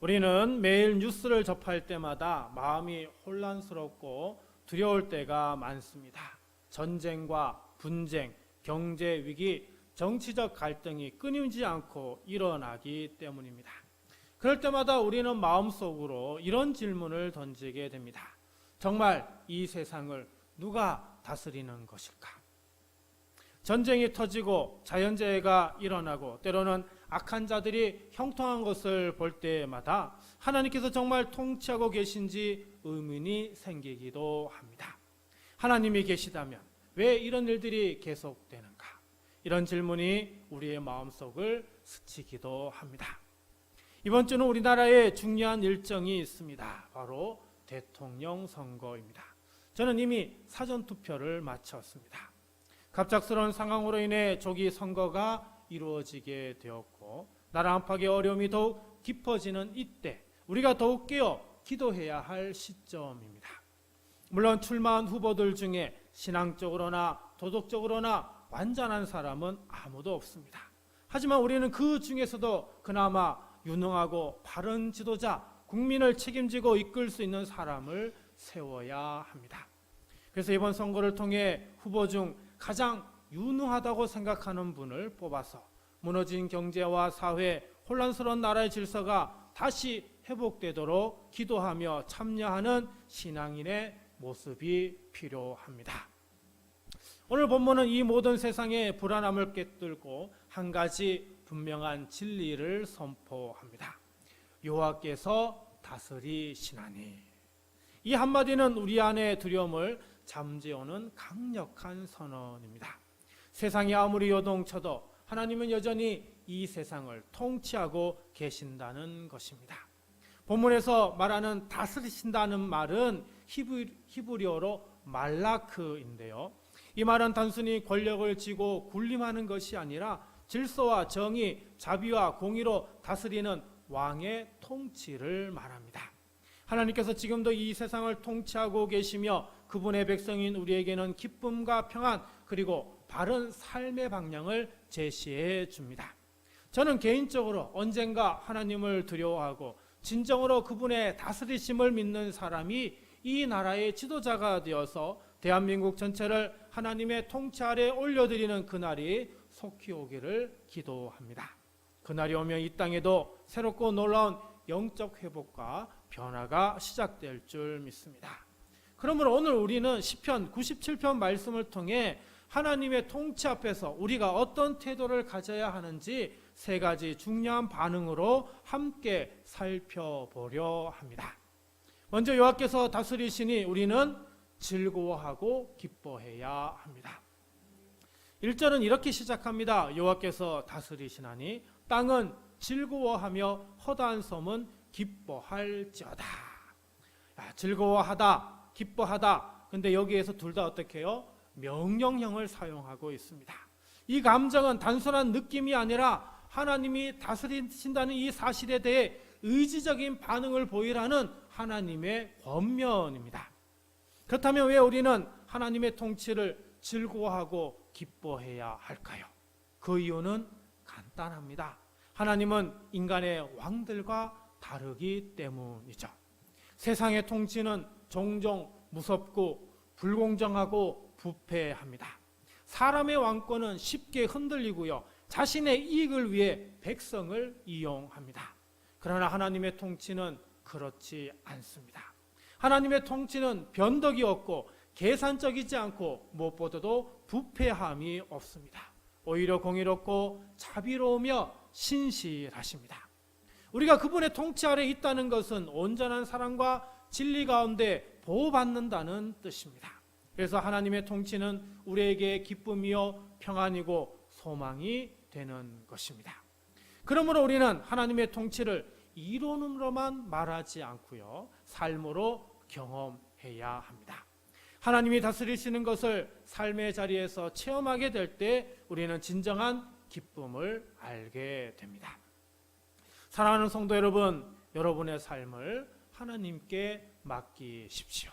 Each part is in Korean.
우리는 매일 뉴스를 접할 때마다 마음이 혼란스럽고 두려울 때가 많습니다. 전쟁과 분쟁, 경제 위기, 정치적 갈등이 끊이지 않고 일어나기 때문입니다. 그럴 때마다 우리는 마음속으로 이런 질문을 던지게 됩니다. 정말 이 세상을 누가 다스리는 것일까? 전쟁이 터지고 자연재해가 일어나고 때로는 악한 자들이 형통한 것을 볼 때마다 하나님께서 정말 통치하고 계신지 의문이 생기기도 합니다. 하나님이 계시다면 왜 이런 일들이 계속되는가? 이런 질문이 우리의 마음속을 스치기도 합니다. 이번 주는 우리나라에 중요한 일정이 있습니다. 바로 대통령 선거입니다. 저는 이미 사전투표를 마쳤습니다. 갑작스러운 상황으로 인해 조기 선거가 이루어지게 되었고 나라 안팎의 어려움이 더욱 깊어지는 이때 우리가 더욱 깨어 기도해야 할 시점입니다. 물론 출마한 후보들 중에 신앙적으로나 도덕적으로나 완전한 사람은 아무도 없습니다. 하지만 우리는 그 중에서도 그나마 유능하고 바른 지도자, 국민을 책임지고 이끌 수 있는 사람을 세워야 합니다. 그래서 이번 선거를 통해 후보 중 가장 유능하다고 생각하는 분을 뽑아서 무너진 경제와 사회, 혼란스러운 나라의 질서가 다시 회복되도록 기도하며 참여하는 신앙인의 모습이 필요합니다. 오늘 본문은 이 모든 세상의 불안함을 꿰뚫고 한 가지 분명한 진리를 선포합니다. 여호와께서 다스리시나니. 이 한마디는 우리 안의 두려움을 잠재우는 강력한 선언입니다. 세상이 아무리 요동쳐도 하나님은 여전히 이 세상을 통치하고 계신다는 것입니다. 본문에서 말하는 다스리신다는 말은 히브리어로 말라크인데요. 이 말은 단순히 권력을 쥐고 군림하는 것이 아니라 질서와 정의, 자비와 공의로 다스리는 왕의 통치를 말합니다. 하나님께서 지금도 이 세상을 통치하고 계시며 그분의 백성인 우리에게는 기쁨과 평안 그리고 바른 삶의 방향을 제시해 줍니다. 저는 개인적으로 언젠가 하나님을 두려워하고 진정으로 그분의 다스리심을 믿는 사람이 이 나라의 지도자가 되어서 대한민국 전체를 하나님의 통치 아래 올려드리는 그날이 속히 오기를 기도합니다. 그날이 오면 이 땅에도 새롭고 놀라운 영적 회복과 변화가 시작될 줄 믿습니다. 그러므로 오늘 우리는 시편 97편 말씀을 통해 하나님의 통치 앞에서 우리가 어떤 태도를 가져야 하는지 세 가지 중요한 반응으로 함께 살펴보려 합니다. 먼저 여호와께서 다스리시니 우리는 즐거워하고 기뻐해야 합니다. 1절은 이렇게 시작합니다. 여호와께서 다스리시나니 땅은 즐거워하며 허다한 섬은 기뻐할지어다. 즐거워하다, 기뻐하다. 근데 여기에서 둘 다 어떻게 해요? 명령형을 사용하고 있습니다. 이 감정은 단순한 느낌이 아니라 하나님이 다스리신다는 이 사실에 대해 의지적인 반응을 보이라는 하나님의 권면입니다. 그렇다면 왜 우리는 하나님의 통치를 즐거워하고 기뻐해야 할까요? 그 이유는 간단합니다. 하나님은 인간의 왕들과 다르기 때문이죠. 세상의 통치는 종종 무섭고 불공정하고 부패합니다. 사람의 왕권은 쉽게 흔들리고요. 자신의 이익을 위해 백성을 이용합니다. 그러나 하나님의 통치는 그렇지 않습니다. 하나님의 통치는 변덕이 없고 계산적이지 않고 무엇보다도 부패함이 없습니다. 오히려 공의롭고 자비로우며 신실하십니다. 우리가 그분의 통치 아래 있다는 것은 온전한 사랑과 진리 가운데 보호받는다는 뜻입니다. 그래서 하나님의 통치는 우리에게 기쁨이요 평안이고 소망이 되는 것입니다. 그러므로 우리는 하나님의 통치를 이론으로만 말하지 않고요, 삶으로 경험해야 합니다. 하나님이 다스리시는 것을 삶의 자리에서 체험하게 될 때 우리는 진정한 기쁨을 알게 됩니다. 사랑하는 성도 여러분, 여러분의 삶을 하나님께 맡기십시오.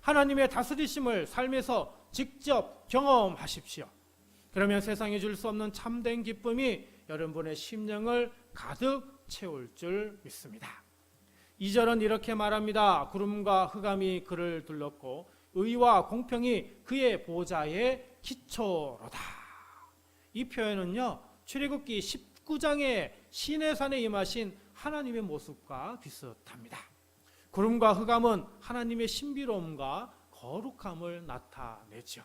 하나님의 다스리심을 삶에서 직접 경험하십시오. 그러면 세상에 줄 수 없는 참된 기쁨이 여러분의 심령을 가득 채울 줄 믿습니다. 2절은 이렇게 말합니다. 구름과 흑암이 그를 둘렀고 의와 공평이 그의 보좌의 기초로다. 이 표현은요, 출애굽기 19장의 시내산에 임하신 하나님의 모습과 비슷합니다. 구름과 흑암은 하나님의 신비로움과 거룩함을 나타내죠.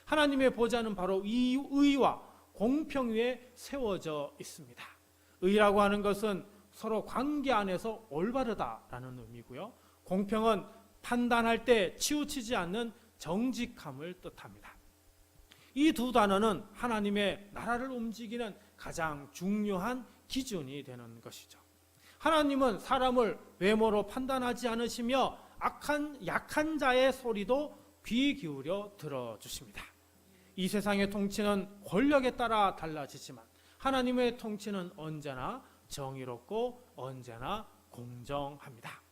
하나님의 보좌는 바로 이 의와 공평 위에 세워져 있습니다. 의라고 하는 것은 서로 관계 안에서 올바르다라는 의미고요. 공평은 판단할 때 치우치지 않는 정직함을 뜻합니다. 이 두 단어는 하나님의 나라를 움직이는 가장 중요한 기준이 되는 것이죠. 하나님은 사람을 외모로 판단하지 않으시며 약한 자의 소리도 귀 기울여 들어주십니다. 이 세상의 통치는 권력에 따라 달라지지만 하나님의 통치는 언제나 정의롭고 언제나 공정합니다.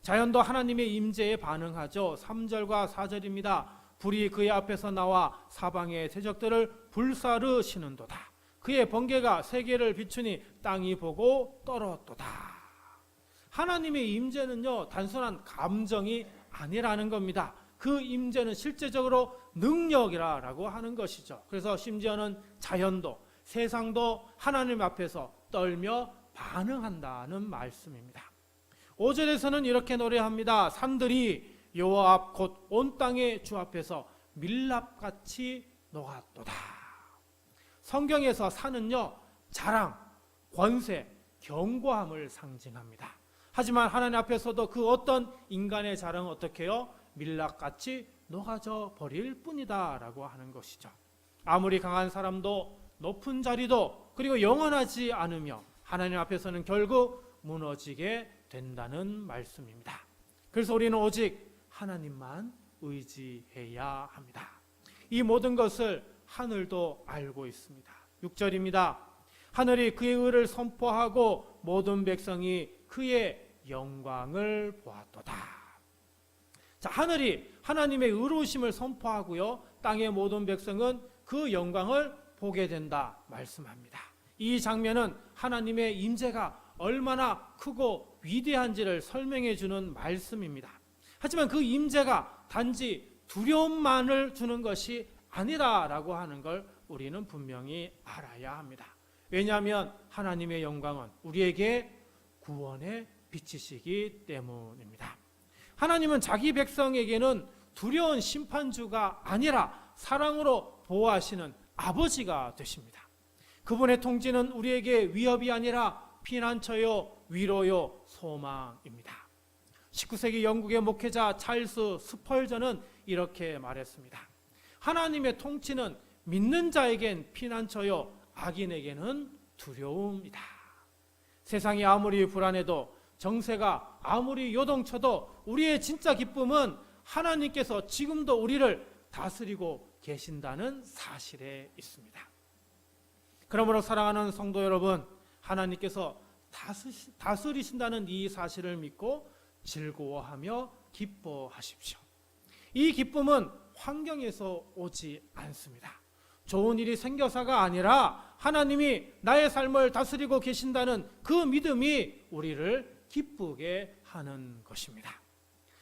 자연도 하나님의 임재에 반응하죠. 3절과 4절입니다. 불이 그의 앞에서 나와 사방의 세적들을 불사르시는도다. 그의 번개가 세계를 비추니 땅이 보고 떨었도다. 하나님의 임재는요, 단순한 감정이 아니라는 겁니다. 그 임재는 실제적으로 능력이라고 하는 것이죠. 그래서 심지어는 자연도 세상도 하나님 앞에서 떨며 반응한다는 말씀입니다. 5절에서는 이렇게 노래합니다. 산들이 여호와 앞 곧 온 땅의 주 앞에서 밀랍같이 녹았도다. 성경에서 산은요, 자랑, 권세, 견고함을 상징합니다. 하지만 하나님 앞에서도 그 어떤 인간의 자랑은 어떻게 해요? 밀랍같이 녹아져 버릴 뿐이다 라고 하는 것이죠. 아무리 강한 사람도 높은 자리도 그리고 영원하지 않으며 하나님 앞에서는 결국 무너지게 된다는 말씀입니다. 그래서 우리는 오직 하나님만 의지해야 합니다. 이 모든 것을 하늘도 알고 있습니다. 6절입니다. 하늘이 그의 의를 선포하고 모든 백성이 그의 영광을 보았도다. 자, 하늘이 하나님의 의로우심을 선포하고요, 땅의 모든 백성은 그 영광을 보게 된다 말씀합니다. 이 장면은 하나님의 임재가 얼마나 크고 위대한지를 설명해 주는 말씀입니다. 하지만 그 임재가 단지 두려움만을 주는 것이 아니다라고 하는 걸 우리는 분명히 알아야 합니다. 왜냐하면 하나님의 영광은 우리에게 구원의 빛이시기 때문입니다. 하나님은 자기 백성에게는 두려운 심판주가 아니라 사랑으로 보호하시는 아버지가 되십니다. 그분의 통치는 우리에게 위협이 아니라 피난처요, 위로요, 소망입니다. 19세기 영국의 목회자 찰스 스펄전은 이렇게 말했습니다. 하나님의 통치는 믿는 자에겐 피난처요, 악인에게는 두려움이다. 세상이 아무리 불안해도 정세가 아무리 요동쳐도 우리의 진짜 기쁨은 하나님께서 지금도 우리를 다스리고 계신다는 사실에 있습니다. 그러므로 사랑하는 성도 여러분, 하나님께서 다스리신다는 이 사실을 믿고 즐거워하며 기뻐하십시오. 이 기쁨은 환경에서 오지 않습니다. 좋은 일이 생겨서가 아니라 하나님이 나의 삶을 다스리고 계신다는 그 믿음이 우리를 기쁘게 하는 것입니다.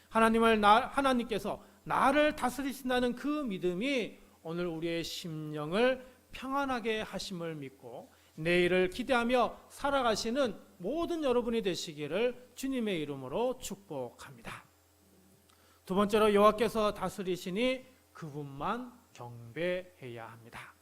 하나님께서 나를 다스리신다는 그 믿음이 오늘 우리의 심령을 평안하게 하심을 믿고 내일을 기대하며 살아가시는 모든 여러분이 되시기를 주님의 이름으로 축복합니다. 두 번째로 여호와께서 다스리시니 그분만 경배해야 합니다.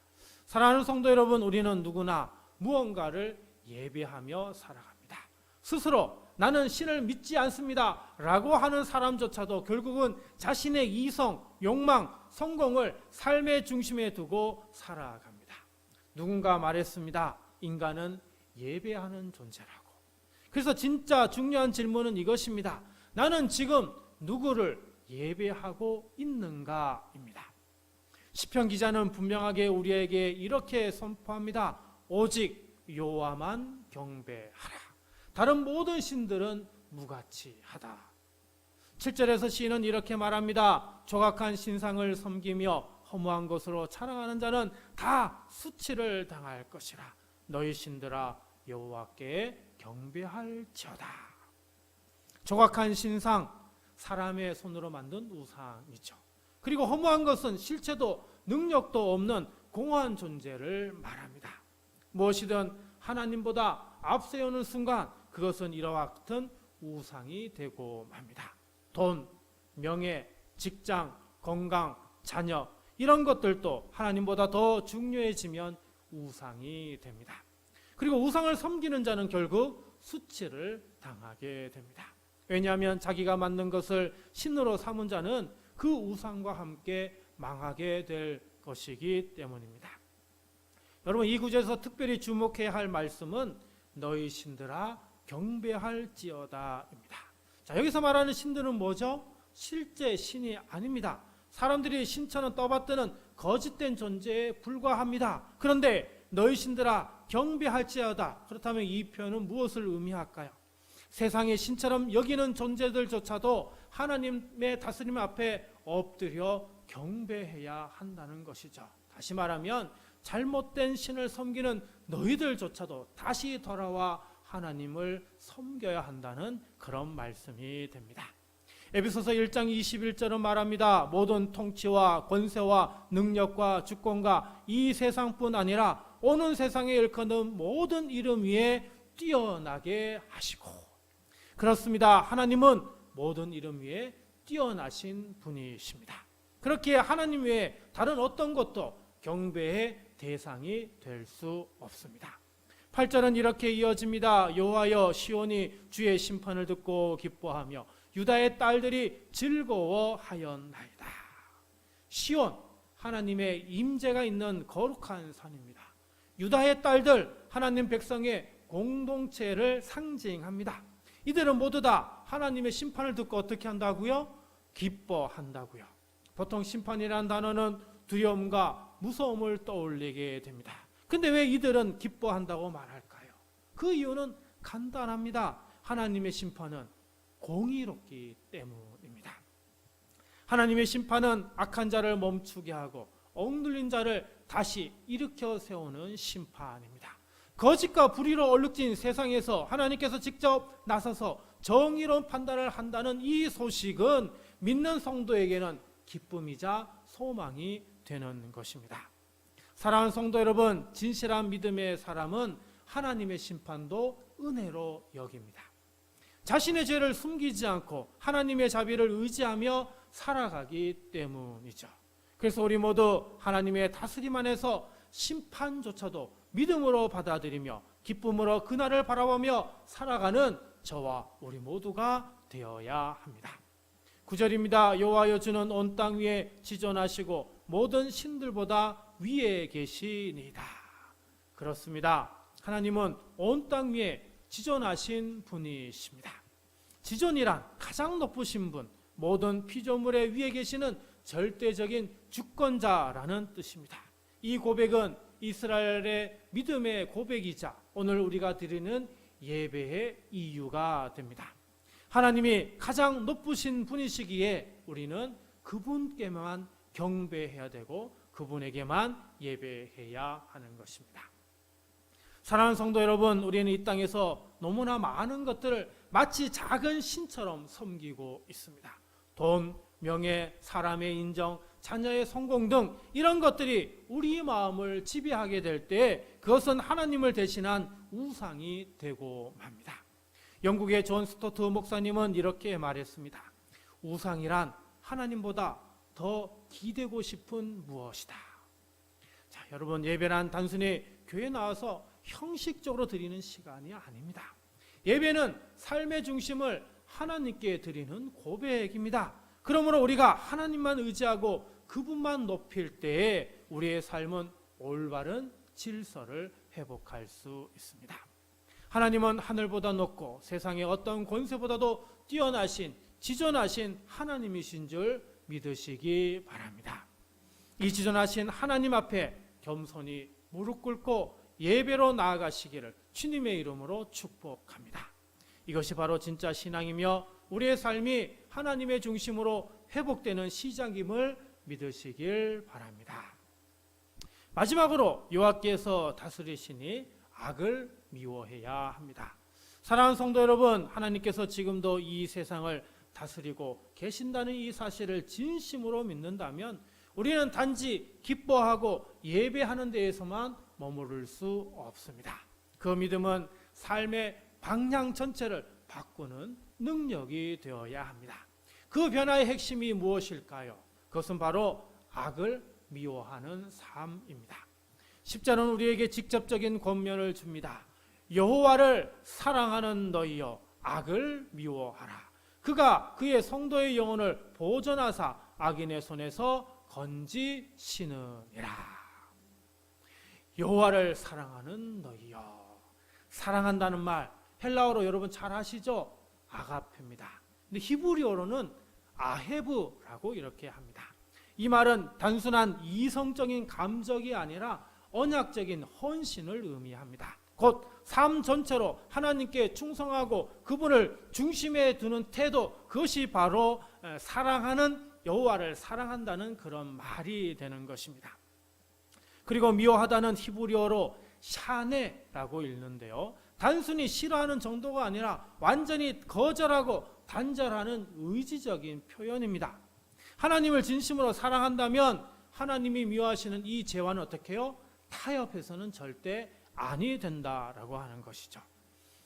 사랑하는 성도 여러분, 우리는 누구나 무언가를 예배하며 살아갑니다. 스스로 나는 신을 믿지 않습니다 라고 하는 사람조차도 결국은 자신의 이성, 욕망, 성공을 삶의 중심에 두고 살아갑니다. 누군가 말했습니다. 인간은 예배하는 존재라고. 그래서 진짜 중요한 질문은 이것입니다. 나는 지금 누구를 예배하고 있는가입니다. 시편 기자는 분명하게 우리에게 이렇게 선포합니다. 오직 여호와만 경배하라. 다른 모든 신들은 무가치하다. 7절에서 시인은 이렇게 말합니다. 조각한 신상을 섬기며 허무한 것으로 자랑하는 자는 다 수치를 당할 것이라. 너희 신들아 여호와께 경배할지어다. 조각한 신상, 사람의 손으로 만든 우상이죠. 그리고 허무한 것은 실체도 능력도 없는 공허한 존재를 말합니다. 무엇이든 하나님보다 앞세우는 순간 그것은 이와 같은 우상이 되고 맙니다. 돈, 명예, 직장, 건강, 자녀 이런 것들도 하나님보다 더 중요해지면 우상이 됩니다. 그리고 우상을 섬기는 자는 결국 수치를 당하게 됩니다. 왜냐하면 자기가 만든 것을 신으로 삼은 자는 그 우상과 함께 망하게 될 것이기 때문입니다. 여러분, 이 구절에서 특별히 주목해야 할 말씀은 너희 신들아 경배할지어다입니다. 자, 여기서 말하는 신들은 뭐죠? 실제 신이 아닙니다. 사람들이 신처럼 떠받드는 거짓된 존재에 불과합니다. 그런데 너희 신들아 경배할지어다. 그렇다면 이 표현은 무엇을 의미할까요? 세상의 신처럼 여기는 존재들조차도 하나님의 다스림 앞에 엎드려 경배해야 한다는 것이죠. 다시 말하면 잘못된 신을 섬기는 너희들조차도 다시 돌아와 하나님을 섬겨야 한다는 그런 말씀이 됩니다. 에베소서 1장 21절은 말합니다. 모든 통치와 권세와 능력과 주권과 이 세상뿐 아니라 오는 세상에 일컫는 모든 이름 위에 뛰어나게 하시고. 그렇습니다. 하나님은 모든 이름 위에 뛰어나신 분이십니다. 그렇기에 하나님 외에 다른 어떤 것도 경배의 대상이 될 수 없습니다. 8절은 이렇게 이어집니다. 여호와여 시온이 주의 심판을 듣고 기뻐하며 유다의 딸들이 즐거워하였나이다. 시온, 하나님의 임재가 있는 거룩한 산입니다. 유다의 딸들, 하나님 백성의 공동체를 상징합니다. 이들은 모두 다 하나님의 심판을 듣고 어떻게 한다고요? 기뻐한다고요. 보통 심판이라는 단어는 두려움과 무서움을 떠올리게 됩니다. 근데 왜 이들은 기뻐한다고 말할까요? 그 이유는 간단합니다. 하나님의 심판은 공의롭기 때문입니다. 하나님의 심판은 악한 자를 멈추게 하고 억눌린 자를 다시 일으켜 세우는 심판입니다. 거짓과 불의로 얼룩진 세상에서 하나님께서 직접 나서서 정의로운 판단을 한다는 이 소식은 믿는 성도에게는 기쁨이자 소망이 되는 것입니다. 사랑하는 성도 여러분, 진실한 믿음의 사람은 하나님의 심판도 은혜로 여깁니다. 자신의 죄를 숨기지 않고 하나님의 자비를 의지하며 살아가기 때문이죠. 그래서 우리 모두 하나님의 다스림 안에서 심판조차도 믿음으로 받아들이며 기쁨으로 그날을 바라보며 살아가는 저와 우리 모두가 되어야 합니다. 9절입니다. 여호와여 주는 온 땅 위에 지존하시고 모든 신들보다 위에 계시니이다. 그렇습니다. 하나님은 온 땅 위에 지존하신 분이십니다. 지존이란 가장 높으신 분, 모든 피조물의 위에 계시는 절대적인 주권자라는 뜻입니다. 이 고백은 이스라엘의 믿음의 고백이자 오늘 우리가 드리는 예배의 이유가 됩니다. 하나님이 가장 높으신 분이시기에 우리는 그분께만 경배해야 되고 그분에게만 예배해야 하는 것입니다. 사랑하는 성도 여러분, 우리는 이 땅에서 너무나 많은 것들을 마치 작은 신처럼 섬기고 있습니다. 돈, 명예, 사람의 인정, 자녀의 성공 등 이런 것들이 우리 마음을 지배하게 될 때 그것은 하나님을 대신한 우상이 되고 맙니다. 영국의 존 스토트 목사님은 이렇게 말했습니다. 우상이란 하나님보다 더 기대고 싶은 무엇이다. 자, 여러분, 예배란 단순히 교회 나와서 형식적으로 드리는 시간이 아닙니다. 예배는 삶의 중심을 하나님께 드리는 고백입니다. 그러므로 우리가 하나님만 의지하고 그분만 높일 때에 우리의 삶은 올바른 질서를 회복할 수 있습니다. 하나님은 하늘보다 높고 세상의 어떤 권세보다도 뛰어나신 지존하신 하나님이신 줄 믿으시기 바랍니다. 이 지존하신 하나님 앞에 겸손히 무릎 꿇고 예배로 나아가시기를 주님의 이름으로 축복합니다. 이것이 바로 진짜 신앙이며 우리의 삶이 하나님의 중심으로 회복되는 시작임을 믿으시길 바랍니다. 마지막으로 여호와께서 다스리시니 악을 미워해야 합니다. 사랑하는 성도 여러분, 하나님께서 지금도 이 세상을 다스리고 계신다는 이 사실을 진심으로 믿는다면 우리는 단지 기뻐하고 예배하는 데에서만 머무를 수 없습니다. 그 믿음은 삶의 방향 전체를 바꾸는 능력이 되어야 합니다. 그 변화의 핵심이 무엇일까요? 그것은 바로 악을 미워하는 삶입니다. 십자는 우리에게 직접적인 권면을 줍니다. 여호와를 사랑하는 너희여 악을 미워하라. 그가 그의 성도의 영혼을 보존하사 악인의 손에서 건지시느니라. 여호와를 사랑하는 너희여. 사랑한다는 말 헬라어로 여러분 잘 아시죠? 아가페입니다. 근데 히브리어로는 아헤브라고 이렇게 합니다. 이 말은 단순한 이성적인 감정이 아니라 언약적인 헌신을 의미합니다. 곧 삶 전체로 하나님께 충성하고 그분을 중심에 두는 태도, 그것이 바로 사랑하는 여호와를 사랑한다는 그런 말이 되는 것입니다. 그리고 미워하다는 히브리어로 샤네라고 읽는데요, 단순히 싫어하는 정도가 아니라 완전히 거절하고 단절하는 의지적인 표현입니다. 하나님을 진심으로 사랑한다면 하나님이 미워하시는 이 죄와는 어떻게 해요? 타협해서는 절대 아니 된다라고 하는 것이죠.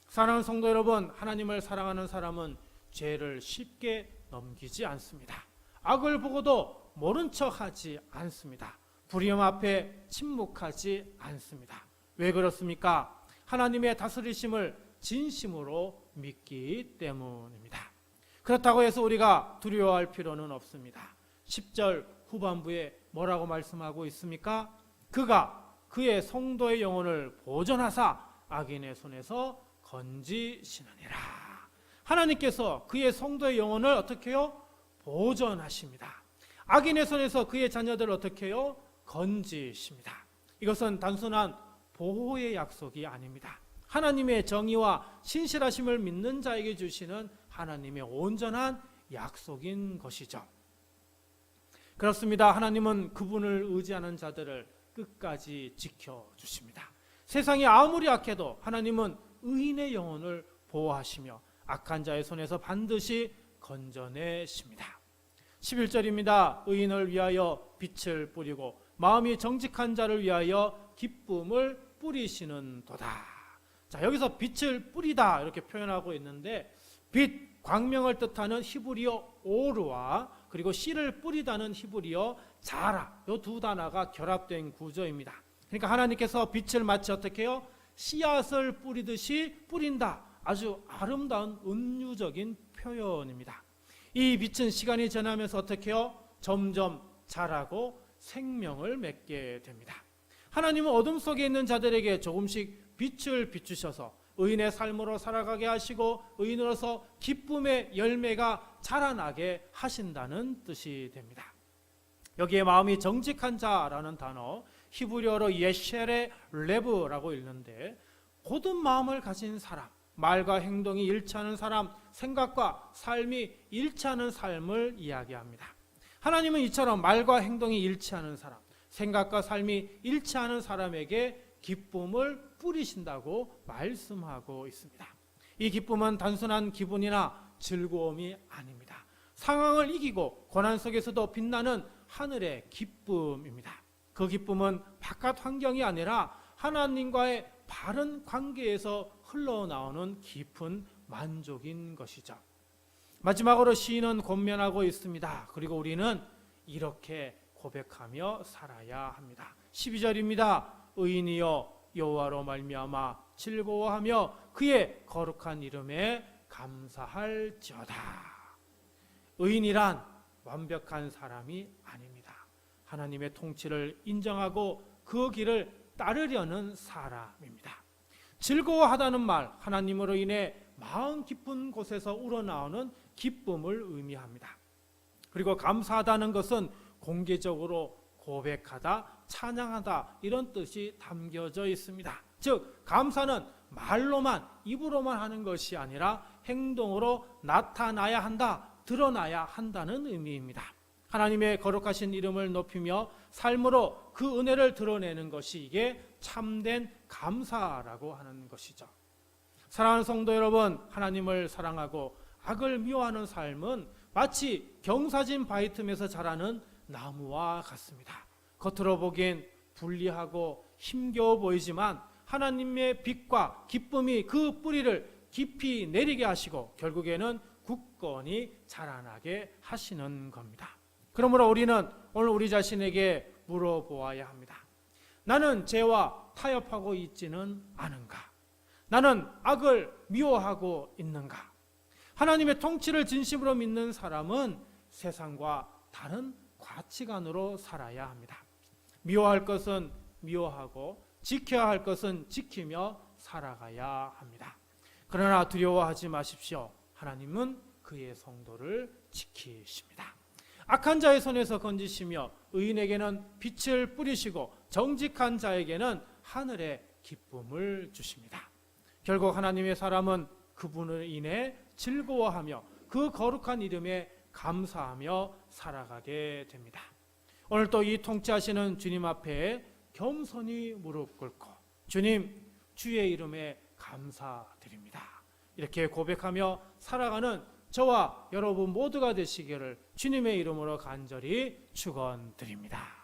사랑하는 성도 여러분, 하나님을 사랑하는 사람은 죄를 쉽게 넘기지 않습니다. 악을 보고도 모른 척하지 않습니다. 불의함 앞에 침묵하지 않습니다. 왜 그렇습니까? 하나님의 다스리심을 진심으로 믿기 때문입니다. 그렇다고 해서 우리가 두려워할 필요는 없습니다. 10절 후반부에 뭐라고 말씀하고 있습니까? 그가 그의 성도의 영혼을 보존하사 악인의 손에서 건지시느니라. 하나님께서 그의 성도의 영혼을 어떻게 해요? 보존하십니다. 악인의 손에서 그의 자녀들을 어떻게 해요? 건지십니다. 이것은 단순한 보호의 약속이 아닙니다. 하나님의 정의와 신실하심을 믿는 자에게 주시는 하나님의 온전한 약속인 것이죠. 그렇습니다. 하나님은 그분을 의지하는 자들을 끝까지 지켜주십니다. 세상이 아무리 악해도 하나님은 의인의 영혼을 보호하시며 악한 자의 손에서 반드시 건져내십니다. 11절입니다. 의인을 위하여 빛을 뿌리고 마음이 정직한 자를 위하여 기쁨을 뿌리시는 도다. 자, 여기서 빛을 뿌리다 이렇게 표현하고 있는데, 빛, 광명을 뜻하는 히브리어 오르와 그리고 씨를 뿌리다는 히브리어 자라, 이 두 단어가 결합된 구조입니다. 그러니까 하나님께서 빛을 마치 어떻게 해요? 씨앗을 뿌리듯이 뿌린다. 아주 아름다운 은유적인 표현입니다. 이 빛은 시간이 지나면서 어떻게 해요? 점점 자라고 생명을 맺게 됩니다. 하나님은 어둠 속에 있는 자들에게 조금씩 빛을 비추셔서 의인의 삶으로 살아가게 하시고 의인으로서 기쁨의 열매가 자라나게 하신다는 뜻이 됩니다. 여기에 마음이 정직한 자라는 단어, 히브리어로 예셰레 레브라고 읽는데, 고든 마음을 가진 사람, 말과 행동이 일치하는 사람, 생각과 삶이 일치하는 삶을 이야기합니다. 하나님은 이처럼 말과 행동이 일치하는 사람, 생각과 삶이 일치하는 사람에게 기쁨을 뿌리신다고 말씀하고 있습니다. 이 기쁨은 단순한 기분이나 즐거움이 아닙니다. 상황을 이기고 고난 속에서도 빛나는 하늘의 기쁨입니다. 그 기쁨은 바깥 환경이 아니라 하나님과의 바른 관계에서 흘러나오는 깊은 만족인 것이죠. 마지막으로 시인은 권면하고 있습니다. 그리고 우리는 이렇게 고백하며 살아야 합니다. 12절입니다. 의인이여 여호와로 말미암아 즐거워하며 그의 거룩한 이름에 감사할지어다. 의인이란 완벽한 사람이 아닙니다. 하나님의 통치를 인정하고 그 길을 따르려는 사람입니다. 즐거워하다는 말, 하나님으로 인해 마음 깊은 곳에서 우러나오는 기쁨을 의미합니다. 그리고 감사하다는 것은 공개적으로 고백하다, 찬양하다 이런 뜻이 담겨져 있습니다. 즉 감사는 말로만, 입으로만 하는 것이 아니라 행동으로 나타나야 한다, 드러나야 한다는 의미입니다. 하나님의 거룩하신 이름을 높이며 삶으로 그 은혜를 드러내는 것이 이게 참된 감사라고 하는 것이죠. 사랑하는 성도 여러분, 하나님을 사랑하고 악을 미워하는 삶은 마치 경사진 바위 틈에서 자라는 나무와 같습니다. 겉으로 보기엔 불리하고 힘겨워 보이지만 하나님의 빛과 기쁨이 그 뿌리를 깊이 내리게 하시고 결국에는 굳건히 자라나게 하시는 겁니다. 그러므로 우리는 오늘 우리 자신에게 물어보아야 합니다. 나는 죄와 타협하고 있지는 않은가? 나는 악을 미워하고 있는가? 하나님의 통치를 진심으로 믿는 사람은 세상과 다른 가치관으로 살아야 합니다. 미워할 것은 미워하고 지켜야 할 것은 지키며 살아가야 합니다. 그러나 두려워하지 마십시오. 하나님은 그의 성도를 지키십니다. 악한 자의 손에서 건지시며 의인에게는 빛을 뿌리시고 정직한 자에게는 하늘의 기쁨을 주십니다. 결국 하나님의 사람은 그분을 인해 즐거워하며 그 거룩한 이름에 감사하며 살아가게 됩니다. 오늘 또 이 통치하시는 주님 앞에 겸손히 무릎 꿇고 주님, 주의 이름에 감사드립니다. 이렇게 고백하며 살아가는 저와 여러분 모두가 되시기를 주님의 이름으로 간절히 축원드립니다.